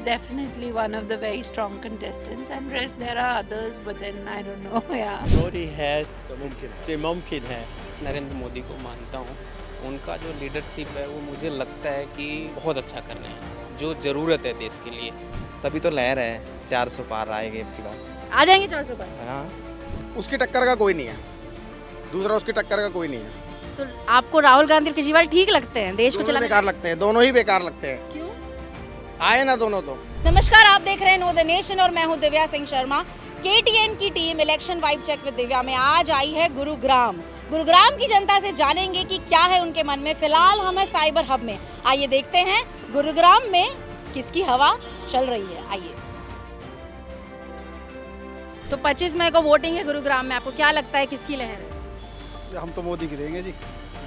definitely one of the very strong contestants, and rest there are others, but then I don't know. Yeah. Modi है तो मुमकिन है। नरेंद्र मोदी को मानता हूँ। उनका जो लीडरशिप है वो मुझे लगता है कि बहुत अच्छा कर रहे हैं, जो ज़रूरत है देश के लिए। तभी तो लहर है 400 पार आएगी अब की बार। आ जाएंगे 400 पर। हाँ, उसकी टक्कर का कोई नहीं है, दूसरा उसकी टक्कर का कोई नहीं है। तो आपको राहुल गांधी और केजरीवाल ठीक लगते हैं देश को दोनों चलाने? बेकार लगते हैं, दोनों ही बेकार लगते हैं। क्यों? आए ना दोनों तो। नमस्कार, आप देख रहे हैं नो द नेशन और मैं हूं दिव्या सिंह शर्मा। केटीएन की team election vibe check with Divya में आज आई है गुरुग्राम। गुरुग्राम की जनता से जानेंगे कि क्या है उनके मन में। फिलहाल हम है साइबर हब में, आइए देखते हैं गुरुग्राम में किसकी हवा चल रही है। आइए। तो 25 मई को वोटिंग है गुरुग्राम में, आपको क्या लगता है किसकी लहर है? हम तो मोदी की देंगे जी।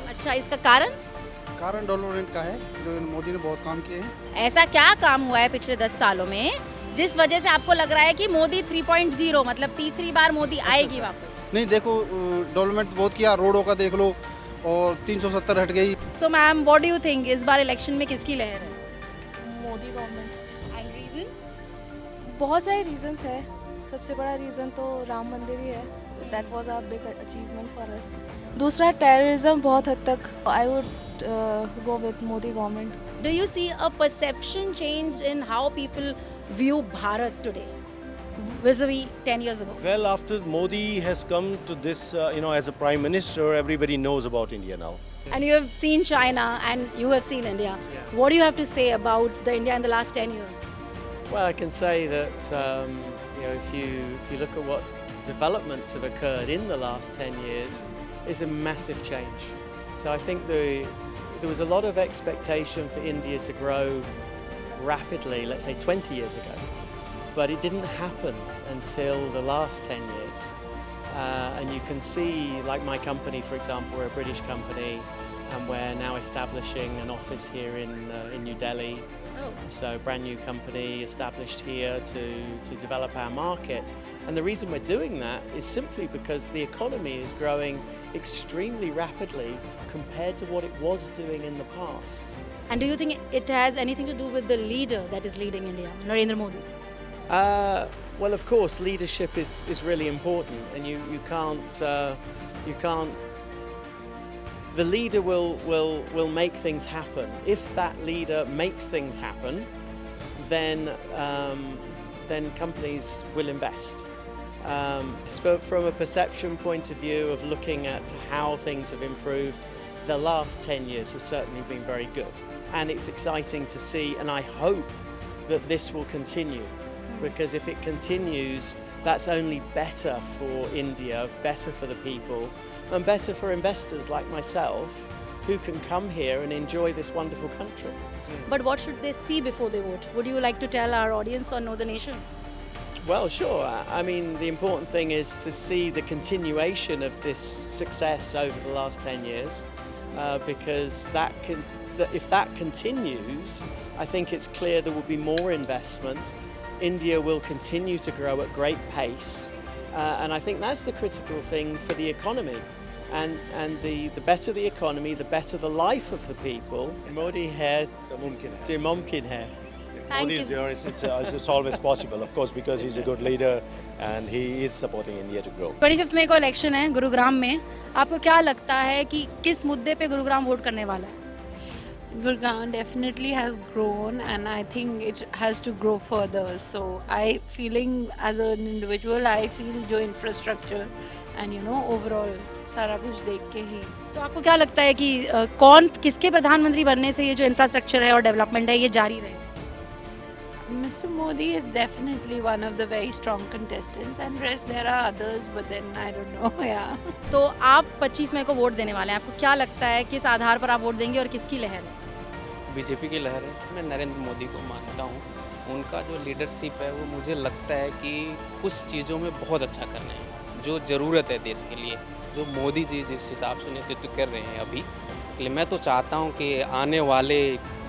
अच्छा, इसका कारण? कारण डेवलपमेंट का है, जो मोदी ने बहुत काम किए हैं। ऐसा क्या काम हुआ है पिछले 10 सालों में जिस वजह से आपको लग रहा है कि मोदी 3.0 मतलब तीसरी बार मोदी आएगी वापस? नहीं, देखो डेवलपमेंट बहुत किया, रोडों का देख लो, और 370 हट गई। So ma'am, what do you think इस बार इलेक्शन में किसकी लहर है? मोदी गवर्नमेंट। And reason? बहुत सारे रीजंस है, सबसे बड़ा रीज़न तो राम मंदिर ही है। That was a big achievement for us. दूसरा टेररिज्म बहुत हद तक। I would go with Modi government. Do you see a perception change in how people view Bharat today vis-a-vis 10 years ago? Well, after Modi has come to this, as a prime minister, everybody knows about India now. And you have seen China and you have seen India. What do you have to say about the India in the last 10 years? Well, I can say that if you look at what developments have occurred in the last 10 years, it's a massive change. So I think there was a lot of expectation for India to grow rapidly, let's say 20 years ago, but it didn't happen until the last 10 years. And you can see, like my company, for example, we're a British company, and we're now establishing an office here in New Delhi. So brand new company established here to develop our market. And the reason we're doing that is simply because the economy is growing extremely rapidly compared to what it was doing in the past. And do you think it has anything to do with the leader that is leading India, Narendra Modi? Well, of course, leadership is really important, and you can't. The leader will make things happen. If that leader makes things happen, then companies will invest. From a perception point of view of looking at how things have improved, the last 10 years has certainly been very good, and it's exciting to see, and I hope that this will continue, because if it continues, that's only better for India, better for the people, and better for investors like myself who can come here and enjoy this wonderful country. But what should they see before they vote? Would you like to tell our audience on Know the Nation? Well, sure. I mean, the important thing is to see the continuation of this success over the last 10 years, because if that continues, I think it's clear there will be more investment. India will continue to grow at great pace, and I think that's the critical thing for the economy. And the better the economy, the better the life of the people. Modi hai to mumkin hai. Thank Modi you. is there, it's always possible, of course, because he's a good leader and he is supporting India to grow. 25 मई को election है गुरुग्राम में, आपको क्या लगता है कि किस मुद्दे पे गुरुग्राम वोट करने वाला है? Gurgaon definitely has grown, and I think it has to grow further. So as an individual, I feel जो infrastructure and overall सारा कुछ देख के ही। तो आपको क्या लगता है कि कौन किसके प्रधानमंत्री बनने से ये जो इंफ्रास्ट्रक्चर है और डेवलपमेंट है ये जारी रहे? Mr. Modi is definitely one of the very strong contestants, and rest there are others, but then I don't know. Yeah. तो आप 25 मई को वोट देने वाले हैं, आपको क्या लगता है किस आधार पर आप वोट देंगे और किसकी लहर है? बीजेपी की लहर है। मैं नरेंद्र मोदी को मानता हूँ। उनका जो लीडरशिप है वो मुझे लगता है कि कुछ चीज़ों में बहुत अच्छा कर रहे हैं, जो ज़रूरत है देश के लिए। जो मोदी जी जिस हिसाब से नेतृत्व कर रहे हैं अभी, इसलिए मैं तो चाहता हूँ कि आने वाले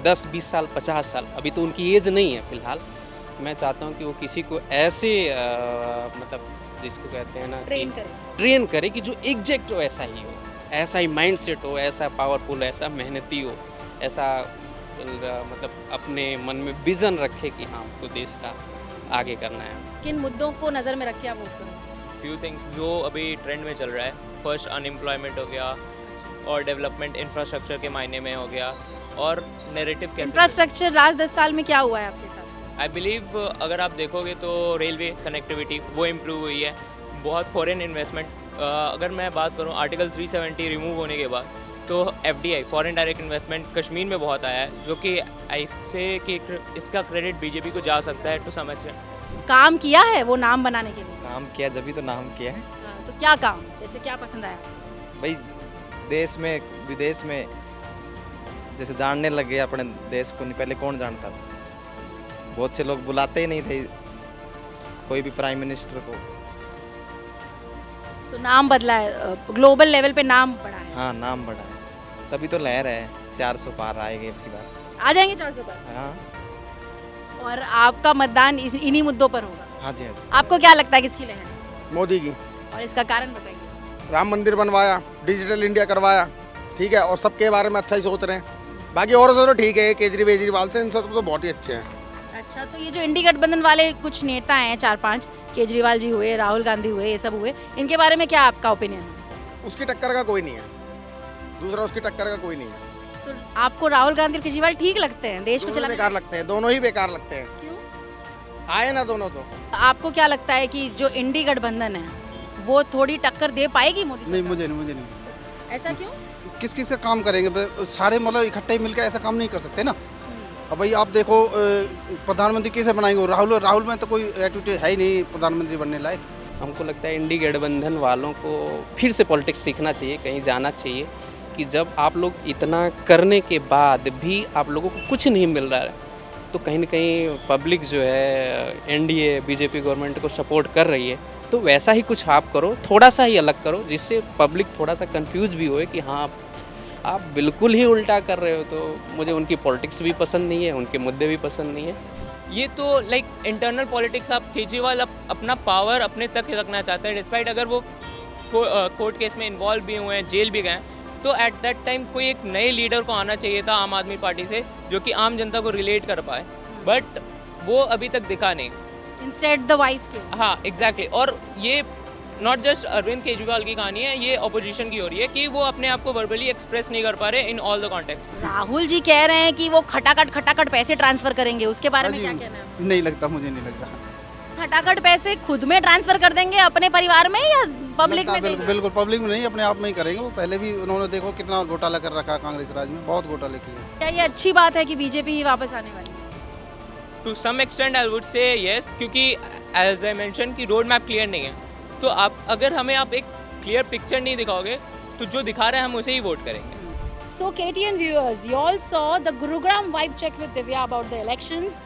10, 20 साल, 50 साल, अभी तो उनकी एज नहीं है फिलहाल, मैं चाहता हूँ कि वो किसी को ऐसे मतलब जिसको कहते हैं ना, ट्रेन करे कि जो एग्जैक्ट हो, ऐसा ही हो, ऐसा ही माइंड सेट हो, ऐसा पावरफुल, ऐसा मेहनती हो, ऐसा मतलब अपने मन में विज़न रखे कि हाँ हमको देश का आगे करना है। किन मुद्दों को नज़र में रख के आप वोट करोगे? फ्यू थिंग्स जो अभी ट्रेंड में चल रहा है, फर्स्ट अनएम्प्लॉयमेंट हो गया और डेवलपमेंट इंफ्रास्ट्रक्चर के मायने में हो गया और नैरेटिव कैसे इंफ्रास्ट्रक्चर लास्ट 10 साल में क्या हुआ है आपके हिसाब से? आई बिलीव अगर आप देखोगे तो रेलवे कनेक्टिविटी वो इम्प्रूव हुई है, बहुत फॉरेन इन्वेस्टमेंट। अगर मैं बात करूं आर्टिकल 370 रिमूव होने के बाद तो FDI foreign direct investment Kashmir में बहुत आया है, जो कि ऐसे कि इसका क्रेडिट बीजेपी को जा सकता है टू सम एक्सटेंट। काम किया है वो नाम बनाने के लिए? काम किया जब भी तो नाम किया है हाँ, तो क्या काम, जैसे क्या पसंद आया? भाई। देश में विदेश में जैसे जानने लगे अपने देश को, नहीं पहले कौन जानता था, बहुत से लोग बुलाते ही नहीं थे कोई भी प्राइम मिनिस्टर को। तो नाम बदला है, ग्लोबल लेवल पे नाम बढ़ा है। हाँ, नाम बढ़ा है, तभी तो लहर है 400 पार आएगी अब की बार। आ जाएंगे 400 पर? हाँ और आपका मतदान इन्हीं मुद्दों पर होगा? हाँ जी, हाँ जी। आपको क्या लगता है किसकी लहर है? मोदी की। और इसका कारण बताइए। राम मंदिर बनवाया, डिजिटल इंडिया करवाया, ठीक है, और सबके बारे में अच्छा ही सोच रहे हैं। बाकी और से तो ठीक है, केजरीवाल से इन सब तो बहुत ही अच्छे हैं। अच्छा, तो ये जो इंडी गठबंधन वाले कुछ नेता हैं 4-5, केजरीवाल जी हुए, राहुल गांधी हुए, ये सब हुए, इनके बारे में क्या आपका ओपिनियन है? उसकी टक्कर का कोई नहीं है, दूसरा उसकी टक्कर का कोई नहीं है। तो आपको राहुल गांधी और केजरीवाल ठीक लगते हैं देश को दोनों चलाने? बेकार लगते हैं, दोनों ही बेकार लगते हैं। क्यों? आए ना दोनों तो। आपको क्या लगता है कि जो इंडी गठबंधन है वो थोड़ी टक्कर दे पाएगी मोदी नहीं, सरकार? मुझे नहीं। ऐसा क्यों? किस किस का काम करेंगे, सारे मतलब इकट्ठे मिलकर ऐसा काम नहीं कर सकते ना। अब भाई आप देखो प्रधानमंत्री कैसे बनाएंगे, राहुल में तो कोई एटीट्यूड है ही नहीं प्रधानमंत्री बनने लायक। हमको लगता है इंडी गठबंधन वालों को फिर से पॉलिटिक्स सीखना चाहिए, कहीं जाना चाहिए कि जब आप लोग इतना करने के बाद भी आप लोगों को कुछ नहीं मिल रहा है तो कहीं ना कहीं पब्लिक जो है एनडीए बीजेपी गवर्नमेंट को सपोर्ट कर रही है, तो वैसा ही कुछ आप करो, थोड़ा सा ही अलग करो, जिससे पब्लिक थोड़ा सा कंफ्यूज भी होए कि हाँ आप बिल्कुल ही उल्टा कर रहे हो। तो मुझे उनकी पॉलिटिक्स भी पसंद नहीं है, उनके मुद्दे भी पसंद नहीं है। ये तो लाइक इंटरनल पॉलिटिक्स। आप केजरीवाल अपना पावर अपने तक रखना चाहते हैं, डिस्पाइट अगर वो कोर्ट केस में इन्वॉल्व भी हुए हैं, जेल भी गए, तो एट दैट टाइम कोई एक नए लीडर को आना चाहिए था आम आदमी पार्टी से, जो कि आम जनता को रिलेट कर पाए, बट वो अभी तक दिखा नहीं। इंस्टेड द वाइफ के। हाँ एग्जैक्टली। और ये नॉट जस्ट अरविंद केजरीवाल की कहानी है, ये ऑपोजिशन की हो रही है कि वो अपने आप को वर्बली एक्सप्रेस नहीं कर पा रहे in all the context. Rahul ji कह रहे हैं कि वो खटाखट पैसे ट्रांसफर करेंगे, उसके बारे में क्या कहना है? नहीं लगता, मुझे नहीं लगता। खटाखट पैसे खुद में ट्रांसफर कर देंगे अपने परिवार में या पब्लिक में देंगे? बिल्कुल पब्लिक में नहीं, अपने आप में ही करेंगे। वो पहले भी उन्होंने देखो कितना घोटाला कर रखा है कांग्रेस राज में, बहुत घोटाले किए। क्या ये अच्छी बात है कि बीजेपी ही वापस आने वाली है? To some extent I would say yes, क्योंकि एज आई मेंशन कि रोड मैप क्लियर नहीं है, तो आप अगर हमें आप एक क्लियर पिक्चर नहीं दिखाओगे तो जो दिखा रहे हैं हम उसे ही वोट करेंगे। So KTN viewers, you all saw the Gurugram vibe check with Divya about the elections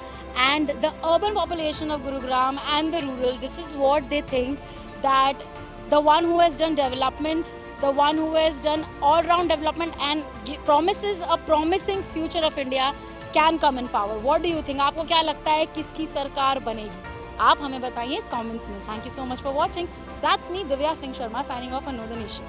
and the urban population of Gurugram and the rural. This is what they think, that the one who has done development, the one who has done all-round development and promises a promising future of India can come in power. What do you think? आपको क्या लगता है किसकी सरकार बनेगी? आप हमें बताइए कमेंट्स में। Thank you so much for watching. That's me, Divya Singh Sharma, signing off on Know the Nation.